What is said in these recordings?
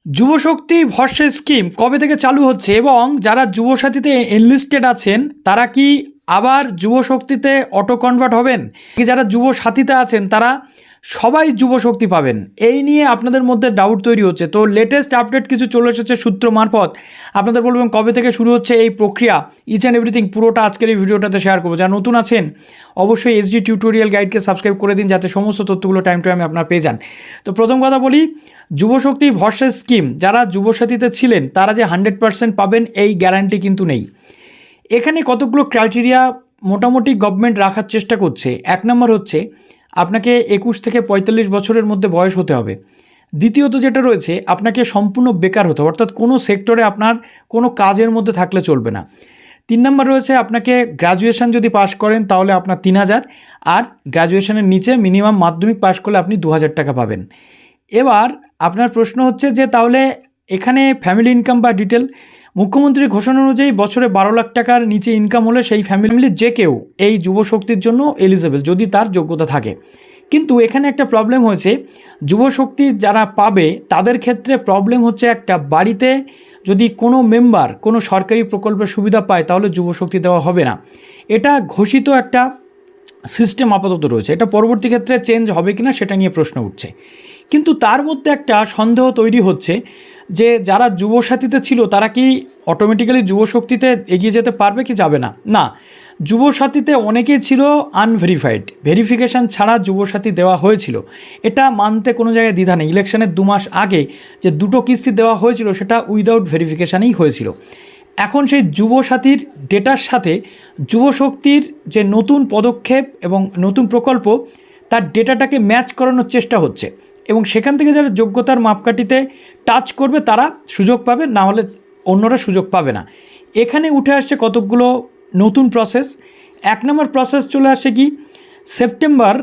যুবশক্তি ভরসা স্কিম কবে থেকে চালু হচ্ছে এবং যারা যুবসাথীতে এনলিস্টেড আছেন তারা কি আবার যুবশক্তিতে অটো কনভার্ট হবেন, কি যারা যুবসাথীতে আছেন তারা সবাই যুবশক্তি পাবেন, এই নিয়ে আপনাদের মধ্যে ডাউট তৈরি হচ্ছে। তো লেটেস্ট আপডেট কিছু চলে এসেছে সূত্র মারফত, আপনাদের বলবেন কবে থেকে শুরু হচ্ছে এই প্রক্রিয়া, ইচ অ্যান্ড এভরিথিং পুরোটা আজকের এই ভিডিওটাতে শেয়ার করবো। যারা নতুন আছেন অবশ্যই এসডি টিউটোরিয়াল গাইডকে সাবস্ক্রাইব করে দিন যাতে সমস্ত তথ্যগুলো টাইম টু টাইম আপনারা পেয়ে যান। তো প্রথম কথা বলি, যুবশক্তি ভরসা স্কিম যারা যুবসাথীতে ছিলেন তারা যে 100% পাবেন এই গ্যারান্টি কিন্তু নেই। এখানে কতগুলো ক্রাইটেরিয়া মোটামুটি গভর্নমেন্ট রাখার চেষ্টা করছে। এক নম্বর হচ্ছে আপনাকে 21 থেকে 45 বছরের মধ্যে বয়স হতে হবে। দ্বিতীয়ত যেটা রয়েছে, আপনাকে সম্পূর্ণ বেকার হতে হবে, অর্থাৎ কোনো সেক্টরে আপনার কোনো কাজের মধ্যে থাকলে চলবে না। 3 নম্বর রয়েছে আপনাকে গ্র্যাজুয়েশন যদি পাস করেন তাহলে আপনার 3000, আর গ্র্যাজুয়েশনের নিচে মিনিমাম মাধ্যমিক পাস করলে আপনি 2000 টাকা পাবেন। এবার আপনার প্রশ্ন হচ্ছে যে তাহলে এখানে ফ্যামিলি ইনকাম বা ডিটেল, মুখ্যমন্ত্রীর ঘোষণা অনুযায়ী বছরে 12 লাখ টাকার নিচে ইনকাম হলে সেই ফ্যামিলির যে কেউ এই যুবশক্তির জন্য এলিজেবল যদি তার যোগ্যতা থাকে। কিন্তু এখানে একটা প্রবলেম হয়েছে, যুবশক্তি যারা পাবে তাদের ক্ষেত্রে প্রবলেম হচ্ছে একটা, বাড়িতে যদি কোনো মেম্বার কোনো সরকারি প্রকল্পের সুবিধা পায় তাহলে যুবশক্তি দেওয়া হবে না। এটা ঘোষিত একটা সিস্টেম আপাতত রয়েছে, এটা পরবর্তী ক্ষেত্রে চেঞ্জ হবে কিনা সেটা নিয়ে প্রশ্ন উঠছে। কিন্তু তার মধ্যে একটা সন্দেহ তৈরি হচ্ছে যে যারা যুবসাথীতে ছিল তারা কি অটোমেটিক্যালি যুবশক্তিতে এগিয়ে যেতে পারবে কি যাবে না। না, যুবসাথীতে অনেকেই ছিল আনভেরিফাইড, ভেরিফিকেশান ছাড়া যুবসাথী দেওয়া হয়েছিল, এটা মানতে কোনো জায়গায় দ্বিধা নেই। ইলেকশনের 2 মাস আগে যে 2টো কিস্তি দেওয়া হয়েছিল সেটা উইদাউট ভেরিফিকেশানেই হয়েছিল। এখন সেই যুবসাথীর ডেটার সাথে যুবশক্তির যে নতুন পদক্ষেপ এবং নতুন প্রকল্প তার ডেটাটাকে ম্যাচ করানোর চেষ্টা হচ্ছে, এবং সেখান থেকে যারা যোগ্যতার মাপকাঠিতে টাচ করবে তারা সুযোগ পাবে, না হলে অন্যরা সুযোগ পাবে না। এখানে উঠে আসছে কতকগুলো নতুন প্রসেস। 1 নম্বর প্রসেস চলে আসে কি, সেপ্টেম্বর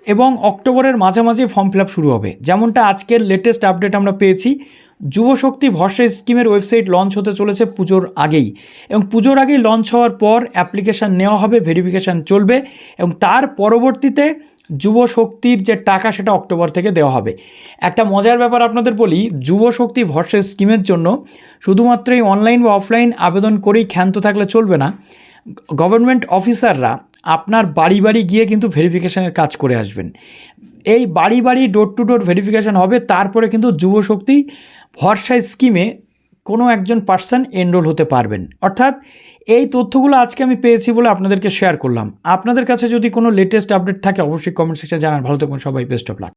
এবং অক্টোবরের মাঝামাঝি ফর্ম ফিল আপ শুরু হবে। যেমনটা আজকের লেটেস্ট আপডেট আমরা পেয়েছি, যুবশক্তি ভরসা স্কিমের ওয়েবসাইট লঞ্চ হতে চলেছে পুজোর আগেই, এবং পুজোর আগেই লঞ্চ হওয়ার পর অ্যাপ্লিকেশান নেওয়া হবে, ভেরিফিকেশান চলবে, এবং তার পরবর্তীতে যুবশক্তির যে টাকা সেটা অক্টোবর থেকে দেওয়া হবে। একটা মজার ব্যাপার আপনাদের বলি, যুবশক্তি ভরসা স্কিমের জন্য শুধুমাত্র এই অনলাইন বা অফলাইন আবেদন করেই ক্ষান্ত থাকলে চলবে না। গভর্নমেন্ট অফিসাররা আপনার বাড়ি বাড়ি গিয়ে কিন্তু ভেরিফিকেশানের কাজ করে আসবেন। এই বাড়ি বাড়ি ডোর টু ডোর ভেরিফিকেশান হবে, তারপরে কিন্তু যুবশক্তি ভরসা স্কিমে কোনো একজন পার্সন এনরোল হতে পারবেন। অর্থাৎ এই তথ্যগুলো আজকে আমি পেয়েছি বলে আপনাদেরকে শেয়ার করলাম। আপনাদের কাছে যদি কোনো লেটেস্ট আপডেট থাকে অবশ্যই কমেন্ট সেকশনে জানান। ভালো থাকুন সবাই, বেস্ট অফ লাক।